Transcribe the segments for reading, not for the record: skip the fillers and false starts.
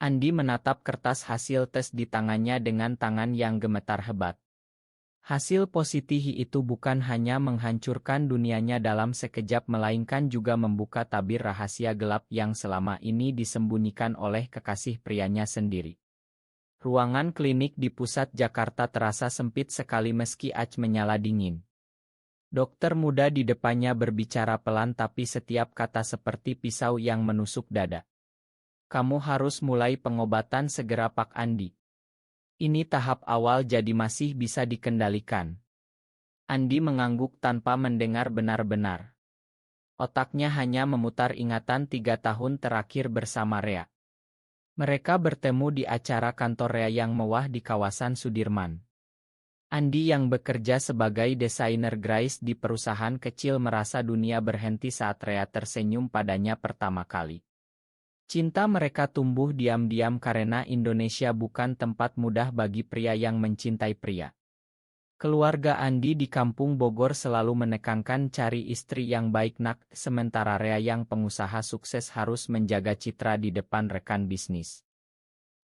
Andi menatap kertas hasil tes di tangannya dengan tangan yang gemetar hebat. Hasil positif itu bukan hanya menghancurkan dunianya dalam sekejap melainkan juga membuka tabir rahasia gelap yang selama ini disembunyikan oleh kekasih prianya sendiri. Ruangan klinik di pusat Jakarta terasa sempit sekali meski ac menyala dingin. Dokter muda di depannya berbicara pelan tapi setiap kata seperti pisau yang menusuk dada. Kamu harus mulai pengobatan segera Pak Andi. Ini tahap awal jadi masih bisa dikendalikan. Andi mengangguk tanpa mendengar benar-benar. Otaknya hanya memutar ingatan 3 tahun terakhir bersama Rea. Mereka bertemu di acara kantor Rea yang mewah di kawasan Sudirman. Andi yang bekerja sebagai desainer grafis di perusahaan kecil merasa dunia berhenti saat Rea tersenyum padanya pertama kali. Cinta mereka tumbuh diam-diam karena Indonesia bukan tempat mudah bagi pria yang mencintai pria. Keluarga Andi di kampung Bogor selalu menekankan cari istri yang baik nak, sementara Rea yang pengusaha sukses harus menjaga citra di depan rekan bisnis.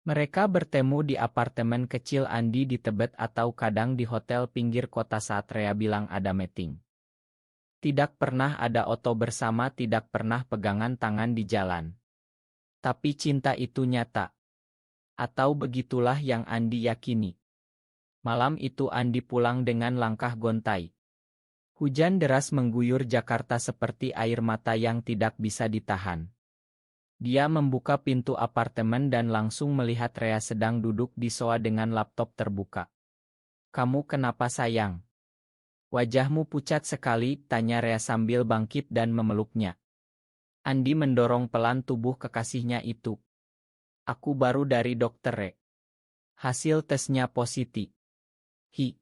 Mereka bertemu di apartemen kecil Andi di Tebet atau kadang di hotel pinggir kota saat Rea bilang ada meeting. Tidak pernah ada oto bersama, tidak pernah pegangan tangan di jalan. Tapi cinta itu nyata. Atau begitulah yang Andi yakini. Malam itu Andi pulang dengan langkah gontai. Hujan deras mengguyur Jakarta seperti air mata yang tidak bisa ditahan. Dia membuka pintu apartemen dan langsung melihat Rea sedang duduk di sofa dengan laptop terbuka. Kamu kenapa sayang? Wajahmu pucat sekali, tanya Rea sambil bangkit dan memeluknya. Andi mendorong pelan tubuh kekasihnya itu. Aku baru dari dokter Re. Hasil tesnya positif. Hi.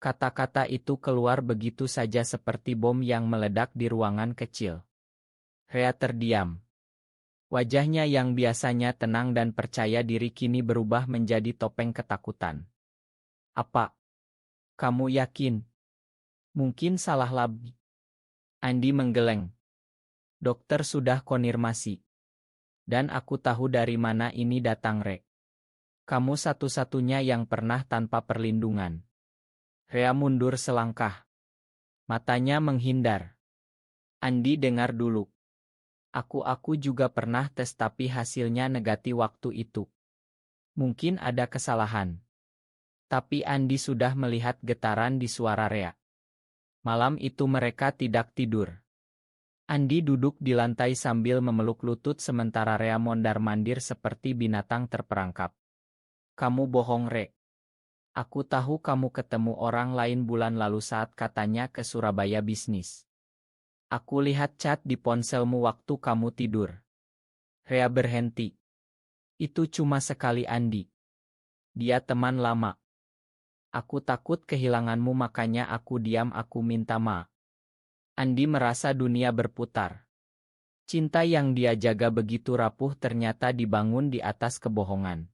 Kata-kata itu keluar begitu saja seperti bom yang meledak di ruangan kecil. Rea terdiam. Wajahnya yang biasanya tenang dan percaya diri kini berubah menjadi topeng ketakutan. Apa? Kamu yakin? Mungkin salah lab. Andi menggeleng. Dokter sudah konfirmasi. Dan aku tahu dari mana ini datang Re. Kamu satu-satunya yang pernah tanpa perlindungan. Rea mundur selangkah. Matanya menghindar. Andi dengar dulu. Aku juga pernah tes tapi hasilnya negatif waktu itu. Mungkin ada kesalahan. Tapi Andi sudah melihat getaran di suara Rea. Malam itu mereka tidak tidur. Andi duduk di lantai sambil memeluk lutut sementara Rea mondar-mandir seperti binatang terperangkap. Kamu bohong Re. Aku tahu kamu ketemu orang lain bulan lalu saat katanya ke Surabaya bisnis. Aku lihat chat di ponselmu waktu kamu tidur. Rea berhenti. Itu cuma sekali Andi. Dia teman lama. Aku takut kehilanganmu makanya aku diam, aku minta maaf. Andi merasa dunia berputar. Cinta yang dia jaga begitu rapuh ternyata dibangun di atas kebohongan.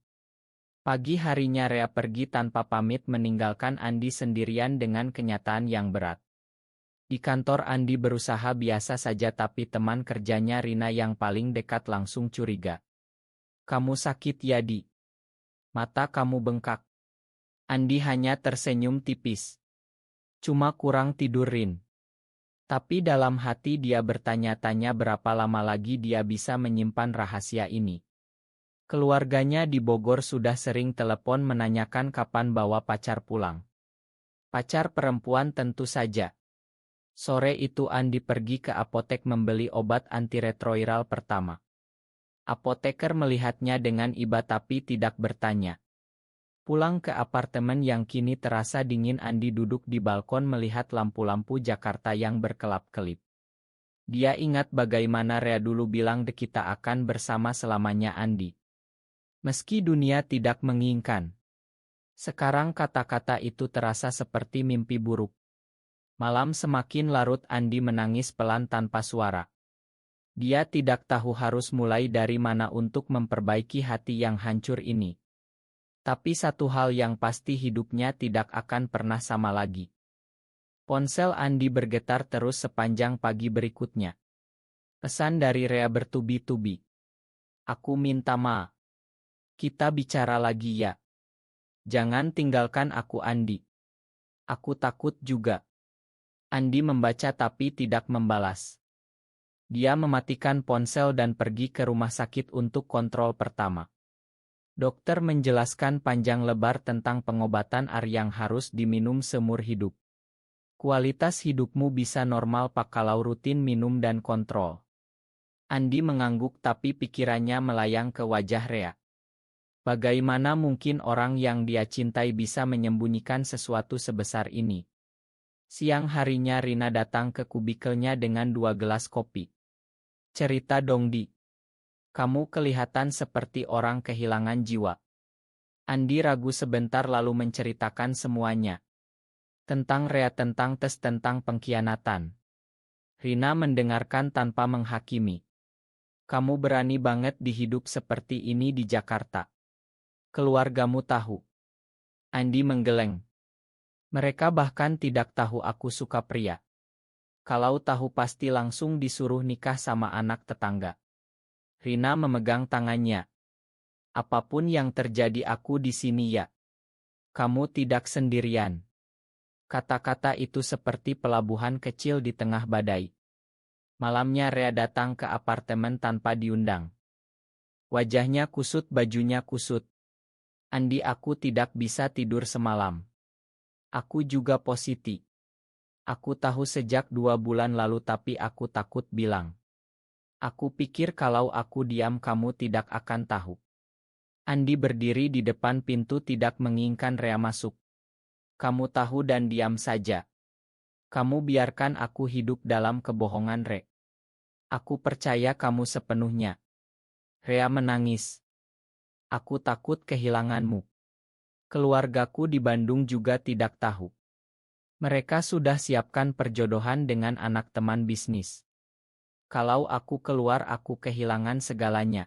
Pagi harinya Rea pergi tanpa pamit meninggalkan Andi sendirian dengan kenyataan yang berat. Di kantor Andi berusaha biasa saja tapi teman kerjanya Rina yang paling dekat langsung curiga. Kamu sakit ya Di? Mata kamu bengkak. Andi hanya tersenyum tipis. Cuma kurang tidur Rin. Tapi dalam hati dia bertanya-tanya berapa lama lagi dia bisa menyimpan rahasia ini. Keluarganya di Bogor sudah sering telepon menanyakan kapan bawa pacar pulang. Pacar perempuan tentu saja. Sore itu Andi pergi ke apotek membeli obat antiretroviral pertama. Apoteker melihatnya dengan iba tapi tidak bertanya. Pulang ke apartemen yang kini terasa dingin, Andi duduk di balkon melihat lampu-lampu Jakarta yang berkelap-kelip. Dia ingat bagaimana Rea dulu bilang kita akan bersama selamanya Andi. Meski dunia tidak menginginkan. Sekarang kata-kata itu terasa seperti mimpi buruk. Malam semakin larut, Andi menangis pelan tanpa suara. Dia tidak tahu harus mulai dari mana untuk memperbaiki hati yang hancur ini. Tapi satu hal yang pasti, hidupnya tidak akan pernah sama lagi. Ponsel Andi bergetar terus sepanjang pagi berikutnya. Pesan dari Rea bertubi-tubi. Aku minta maaf. Kita bicara lagi ya. Jangan tinggalkan aku, Andi. Aku takut juga. Andi membaca tapi tidak membalas. Dia mematikan ponsel dan pergi ke rumah sakit untuk kontrol pertama. Dokter menjelaskan panjang lebar tentang pengobatan yang harus diminum seumur hidup. Kualitas hidupmu bisa normal kalau rutin minum dan kontrol. Andi mengangguk tapi pikirannya melayang ke wajah Rea. Bagaimana mungkin orang yang dia cintai bisa menyembunyikan sesuatu sebesar ini? Siang harinya Rina datang ke kubikelnya dengan 2 gelas kopi. Cerita dong, Di. Kamu kelihatan seperti orang kehilangan jiwa. Andi ragu sebentar lalu menceritakan semuanya. Tentang Rea, tentang tes, tentang pengkhianatan. Rina mendengarkan tanpa menghakimi. Kamu berani banget di hidup seperti ini di Jakarta. Keluargamu tahu. Andi menggeleng. Mereka bahkan tidak tahu aku suka pria. Kalau tahu pasti langsung disuruh nikah sama anak tetangga. Rina memegang tangannya. Apapun yang terjadi aku di sini ya. Kamu tidak sendirian. Kata-kata itu seperti pelabuhan kecil di tengah badai. Malamnya Rea datang ke apartemen tanpa diundang. Wajahnya kusut, bajunya kusut. Andi, aku tidak bisa tidur semalam. Aku juga positif. Aku tahu sejak 2 bulan lalu tapi aku takut bilang. Aku pikir kalau aku diam kamu tidak akan tahu. Andi berdiri di depan pintu tidak menginginkan Rea masuk. Kamu tahu dan diam saja. Kamu biarkan aku hidup dalam kebohongan, Re. Aku percaya kamu sepenuhnya. Rea menangis. Aku takut kehilanganmu. Keluargaku di Bandung juga tidak tahu. Mereka sudah siapkan perjodohan dengan anak teman bisnis. Kalau aku keluar aku kehilangan segalanya.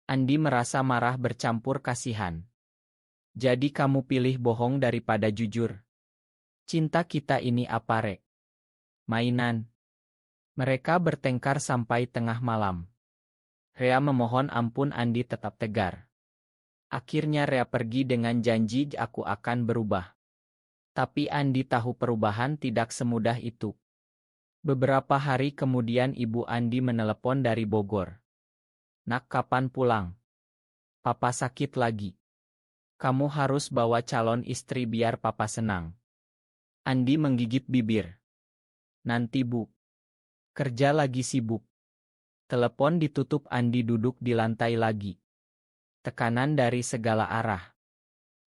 Andi merasa marah bercampur kasihan. Jadi kamu pilih bohong daripada jujur. Cinta kita ini apa, Re? Mainan. Mereka bertengkar sampai tengah malam. Rea memohon ampun, Andi tetap tegar. Akhirnya Rea pergi dengan janji aku akan berubah. Tapi Andi tahu perubahan tidak semudah itu. Beberapa hari kemudian ibu Andi menelepon dari Bogor. Nak, kapan pulang? Papa sakit lagi. Kamu harus bawa calon istri biar papa senang. Andi menggigit bibir. Nanti, Bu. Kerja lagi sibuk. Telepon ditutup, Andi duduk di lantai lagi. Tekanan dari segala arah.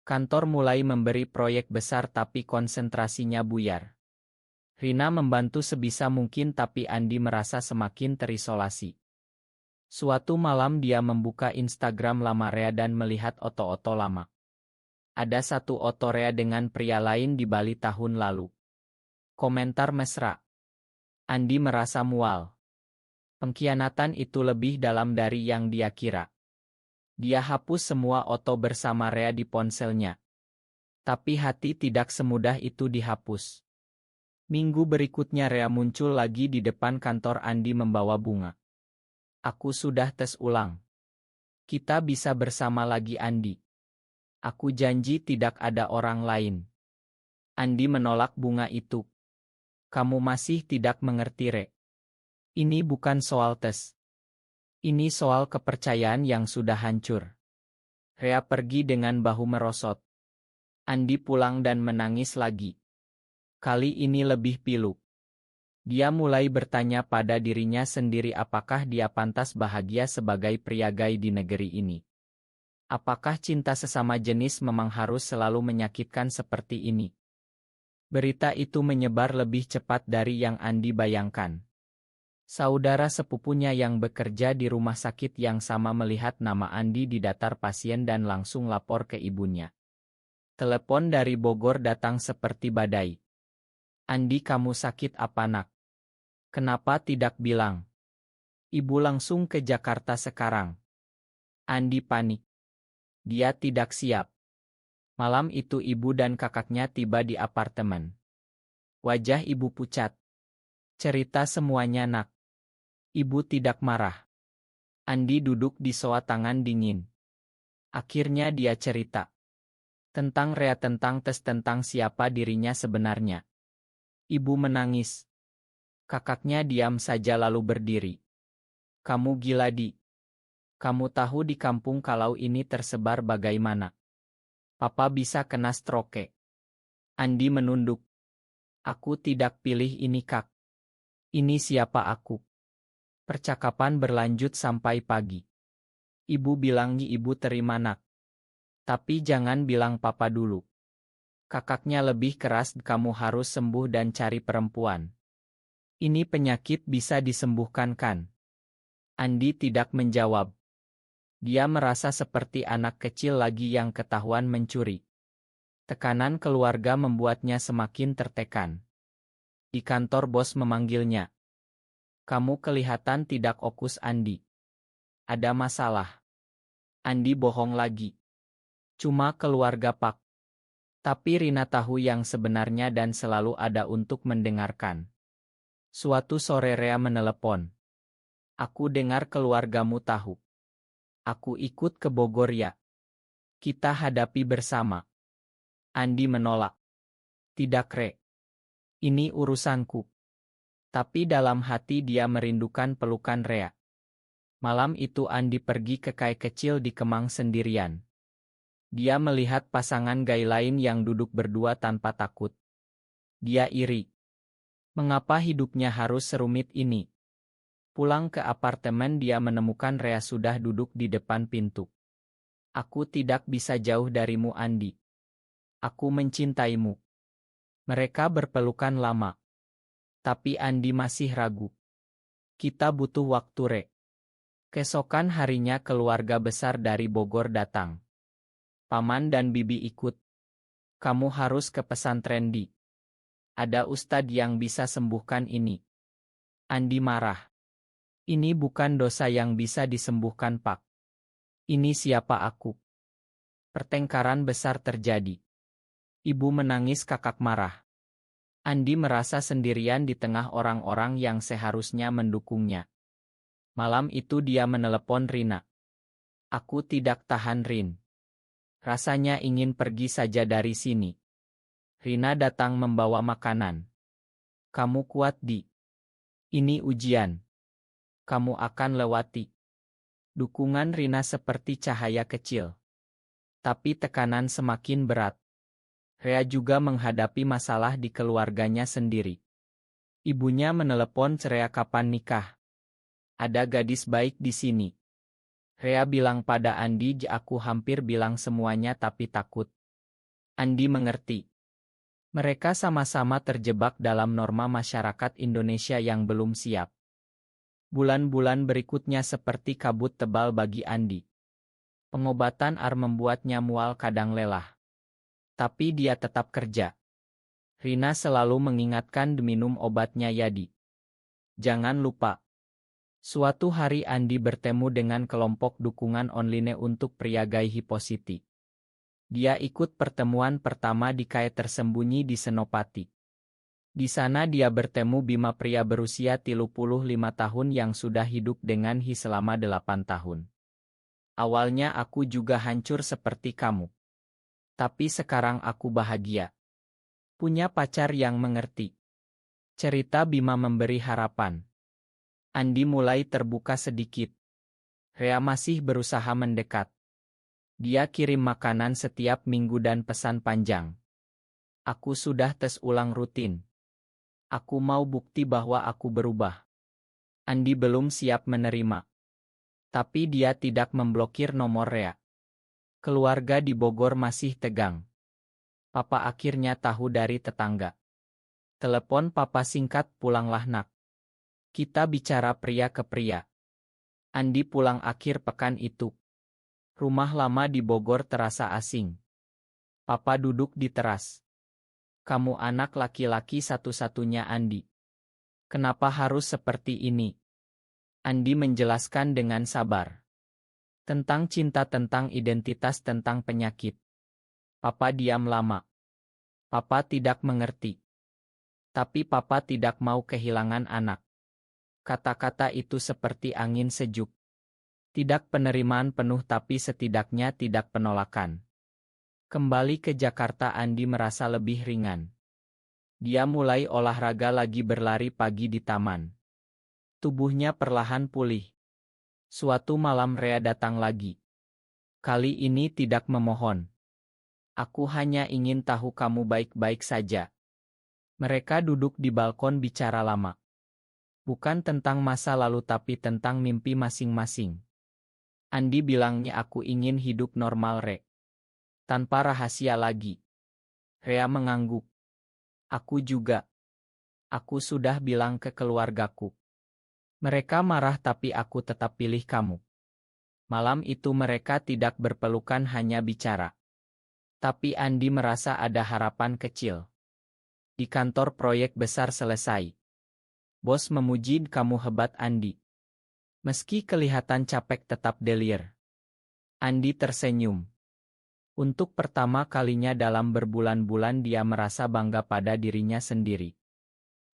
Kantor mulai memberi proyek besar tapi konsentrasinya buyar. Rina membantu sebisa mungkin tapi Andi merasa semakin terisolasi. Suatu malam dia membuka Instagram lama Rea dan melihat oto-oto lama. Ada satu oto Rea dengan pria lain di Bali tahun lalu. Komentar mesra. Andi merasa mual. Pengkhianatan itu lebih dalam dari yang dia kira. Dia hapus semua oto bersama Rea di ponselnya. Tapi hati tidak semudah itu dihapus. Minggu berikutnya Rea muncul lagi di depan kantor Andi membawa bunga. Aku sudah tes ulang. Kita bisa bersama lagi, Andi. Aku janji tidak ada orang lain. Andi menolak bunga itu. Kamu masih tidak mengerti, Re. Ini bukan soal tes. Ini soal kepercayaan yang sudah hancur. Rea pergi dengan bahu merosot. Andi pulang dan menangis lagi. Kali ini lebih pilu. Dia mulai bertanya pada dirinya sendiri apakah dia pantas bahagia sebagai pria gay di negeri ini. Apakah cinta sesama jenis memang harus selalu menyakitkan seperti ini? Berita itu menyebar lebih cepat dari yang Andi bayangkan. Saudara sepupunya yang bekerja di rumah sakit yang sama melihat nama Andi di daftar pasien dan langsung lapor ke ibunya. Telepon dari Bogor datang seperti badai. Andi, kamu sakit apa, Nak? Kenapa tidak bilang? Ibu langsung ke Jakarta sekarang. Andi panik. Dia tidak siap. Malam itu ibu dan kakaknya tiba di apartemen. Wajah ibu pucat. Cerita semuanya, Nak. Ibu tidak marah. Andi duduk di sofa, tangan dingin. Akhirnya dia cerita tentang Rea, tentang tes, tentang siapa dirinya sebenarnya. Ibu menangis. Kakaknya diam saja lalu berdiri. Kamu gila, Di. Kamu tahu di kampung kalau ini tersebar bagaimana? Papa bisa kena stroke. Andi menunduk. Aku tidak pilih ini, Kak. Ini siapa aku? Percakapan berlanjut sampai pagi. Ibu bilang ibu terima, Nak. Tapi jangan bilang papa dulu. Kakaknya lebih keras, kamu harus sembuh dan cari perempuan. Ini penyakit bisa disembuhkan kan? Andi tidak menjawab. Dia merasa seperti anak kecil lagi yang ketahuan mencuri. Tekanan keluarga membuatnya semakin tertekan. Di kantor bos memanggilnya. Kamu kelihatan tidak fokus, Andi. Ada masalah. Andi bohong lagi. Cuma keluarga, Pak. Tapi Rina tahu yang sebenarnya dan selalu ada untuk mendengarkan. Suatu sore Rea menelepon. Aku dengar keluargamu tahu. Aku ikut ke Bogor ya. Kita hadapi bersama. Andi menolak. Tidak, Re. Ini urusanku. Tapi dalam hati dia merindukan pelukan Rea. Malam itu Andi pergi ke kai kecil di Kemang sendirian. Dia melihat pasangan gay lain yang duduk berdua tanpa takut. Dia iri. Mengapa hidupnya harus serumit ini? Pulang ke apartemen dia menemukan Rea sudah duduk di depan pintu. Aku tidak bisa jauh darimu, Andi. Aku mencintaimu. Mereka berpelukan lama. Tapi Andi masih ragu. Kita butuh waktu, Re. Keesokan harinya keluarga besar dari Bogor datang. Paman dan bibi ikut. Kamu harus ke pesantren, Di. Ada ustadz yang bisa sembuhkan ini. Andi marah. Ini bukan dosa yang bisa disembuhkan, Pak. Ini siapa aku? Pertengkaran besar terjadi. Ibu menangis, kakak marah. Andi merasa sendirian di tengah orang-orang yang seharusnya mendukungnya. Malam itu dia menelepon Rina. Aku tidak tahan, Rin. Rasanya ingin pergi saja dari sini. Rina datang membawa makanan. Kamu kuat, Di. Ini ujian. Kamu akan lewati. Dukungan Rina seperti cahaya kecil. Tapi tekanan semakin berat. Rea juga menghadapi masalah di keluarganya sendiri. Ibunya menelepon Rea kapan nikah. Ada gadis baik di sini. Rea bilang pada Andi, aku hampir bilang semuanya tapi takut. Andi mengerti. Mereka sama-sama terjebak dalam norma masyarakat Indonesia yang belum siap. Bulan-bulan berikutnya seperti kabut tebal bagi Andi. Pengobatan AR membuatnya mual kadang lelah. Tapi dia tetap kerja. Rina selalu mengingatkan minum obatnya, Yadi. Jangan lupa. Suatu hari Andi bertemu dengan kelompok dukungan online untuk pria gay Hipositi. Dia ikut pertemuan pertama di kai tersembunyi di Senopati. Di sana dia bertemu Bima, pria berusia 35 tahun yang sudah hidup dengan Hi selama 8 tahun. Awalnya aku juga hancur seperti kamu. Tapi sekarang aku bahagia. Punya pacar yang mengerti. Cerita Bima memberi harapan. Andi mulai terbuka sedikit. Rea masih berusaha mendekat. Dia kirim makanan setiap minggu dan pesan panjang. Aku sudah tes ulang rutin. Aku mau bukti bahwa aku berubah. Andi belum siap menerima. Tapi dia tidak memblokir nomor Rea. Keluarga di Bogor masih tegang. Papa akhirnya tahu dari tetangga. Telepon papa singkat, pulanglah, Nak. Kita bicara pria ke pria. Andi pulang akhir pekan itu. Rumah lama di Bogor terasa asing. Papa duduk di teras. Kamu anak laki-laki satu-satunya, Andi. Kenapa harus seperti ini? Andi menjelaskan dengan sabar. Tentang cinta, tentang identitas, tentang penyakit. Papa diam lama. Papa tidak mengerti. Tapi papa tidak mau kehilangan anak. Kata-kata itu seperti angin sejuk. Tidak penerimaan penuh tapi setidaknya tidak penolakan. Kembali ke Jakarta Andi merasa lebih ringan. Dia mulai olahraga lagi berlari pagi di taman. Tubuhnya perlahan pulih. Suatu malam Rea datang lagi. Kali ini tidak memohon. Aku hanya ingin tahu kamu baik-baik saja. Mereka duduk di balkon bicara lama. Bukan tentang masa lalu tapi tentang mimpi masing-masing. Andi bilangnya aku ingin hidup normal Re. Tanpa rahasia lagi. Rea mengangguk. Aku juga. Aku sudah bilang ke keluargaku. Mereka marah tapi aku tetap pilih kamu. Malam itu mereka tidak berpelukan hanya bicara. Tapi Andi merasa ada harapan kecil. Di kantor proyek besar selesai. Bos memuji kamu hebat Andi. Meski kelihatan capek tetap delir. Andi tersenyum. Untuk pertama kalinya dalam berbulan-bulan dia merasa bangga pada dirinya sendiri.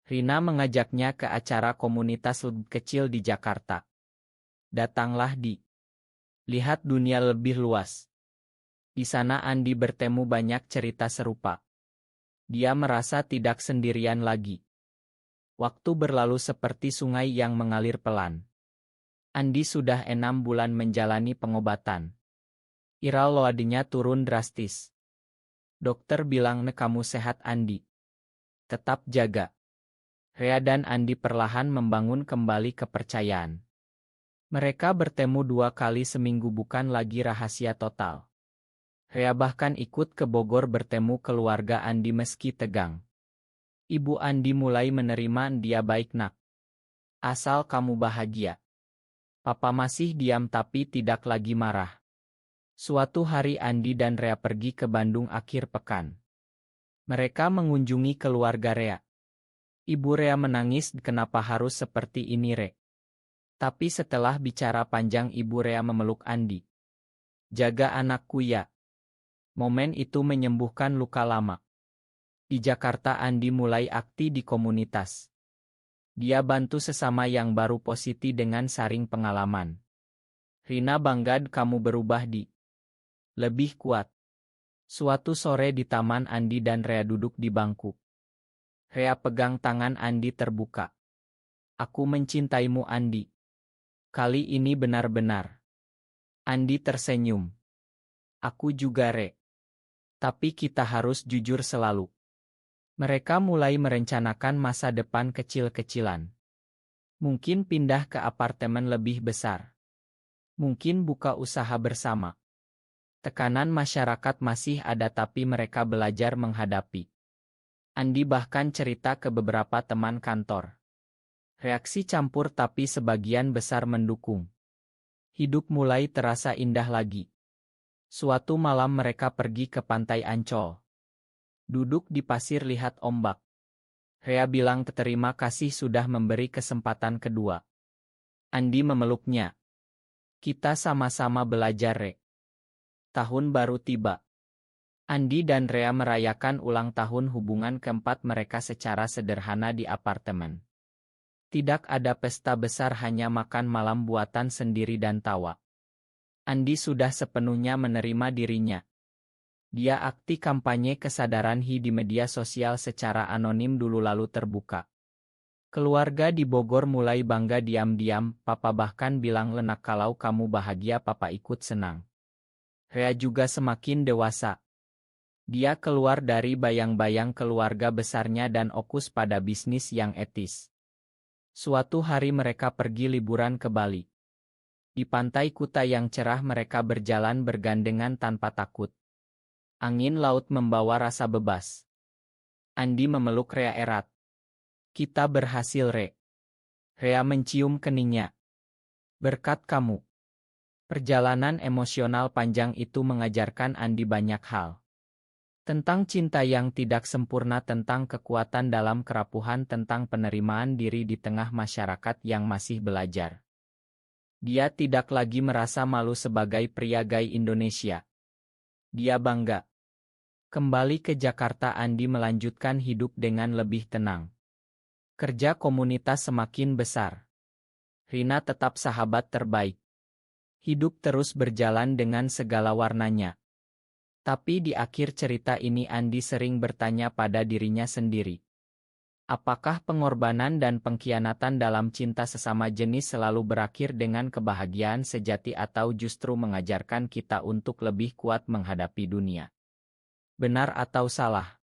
Rina mengajaknya ke acara komunitas lebih kecil di Jakarta. Datanglah Di. Lihat dunia lebih luas. Di sana Andi bertemu banyak cerita serupa. Dia merasa tidak sendirian lagi. Waktu berlalu seperti sungai yang mengalir pelan. Andi sudah 6 bulan menjalani pengobatan. Iral loadnya turun drastis. Dokter bilang kamu sehat Andi. Tetap jaga. Rea dan Andi perlahan membangun kembali kepercayaan. Mereka bertemu 2 kali seminggu bukan lagi rahasia total. Rea bahkan ikut ke Bogor bertemu keluarga Andi meski tegang. Ibu Andi mulai menerima dia baik nak. Asal kamu bahagia. Papa masih diam tapi tidak lagi marah. Suatu hari Andi dan Rea pergi ke Bandung akhir pekan. Mereka mengunjungi keluarga Rea. Ibu Rea menangis kenapa harus seperti ini Re. Tapi setelah bicara panjang Ibu Rea memeluk Andi. Jaga anakku ya. Momen itu menyembuhkan luka lama. Di Jakarta Andi mulai aktif di komunitas. Dia bantu sesama yang baru positif dengan saring pengalaman. Rina bangga kamu berubah Di. Lebih kuat. Suatu sore di taman Andi dan Rea duduk di bangku. Rea pegang tangan Andi terbuka. Aku mencintaimu Andi. Kali ini benar-benar. Andi tersenyum. Aku juga Re. Tapi kita harus jujur selalu. Mereka mulai merencanakan masa depan kecil-kecilan. Mungkin pindah ke apartemen lebih besar. Mungkin buka usaha bersama. Tekanan masyarakat masih ada tapi mereka belajar menghadapi. Andi bahkan cerita ke beberapa teman kantor. Reaksi campur tapi sebagian besar mendukung. Hidup mulai terasa indah lagi. Suatu malam mereka pergi ke pantai Ancol. Duduk di pasir lihat ombak. Rea bilang terima kasih sudah memberi kesempatan kedua. Andi memeluknya. Kita sama-sama belajar Re. Tahun baru tiba. Andi dan Rea merayakan ulang tahun hubungan keempat mereka secara sederhana di apartemen. Tidak ada pesta besar hanya makan malam buatan sendiri dan tawa. Andi sudah sepenuhnya menerima dirinya. Dia aktif kampanye kesadaran di media sosial secara anonim dulu lalu terbuka. Keluarga di Bogor mulai bangga diam-diam, papa bahkan bilang lenak kalau kamu bahagia papa ikut senang. Rea juga semakin dewasa. Dia keluar dari bayang-bayang keluarga besarnya dan fokus pada bisnis yang etis. Suatu hari mereka pergi liburan ke Bali. Di pantai Kuta yang cerah mereka berjalan bergandengan tanpa takut. Angin laut membawa rasa bebas. Andi memeluk Rea erat. Kita berhasil Re. Rea mencium keningnya. Berkat kamu. Perjalanan emosional panjang itu mengajarkan Andi banyak hal. Tentang cinta yang tidak sempurna, tentang kekuatan dalam kerapuhan, tentang penerimaan diri di tengah masyarakat yang masih belajar. Dia tidak lagi merasa malu sebagai pria gay Indonesia. Dia bangga. Kembali ke Jakarta Andi melanjutkan hidup dengan lebih tenang. Kerja komunitas semakin besar. Rina tetap sahabat terbaik. Hidup terus berjalan dengan segala warnanya. Tapi di akhir cerita ini Andi sering bertanya pada dirinya sendiri. Apakah pengorbanan dan pengkhianatan dalam cinta sesama jenis selalu berakhir dengan kebahagiaan sejati atau justru mengajarkan kita untuk lebih kuat menghadapi dunia? Benar atau salah?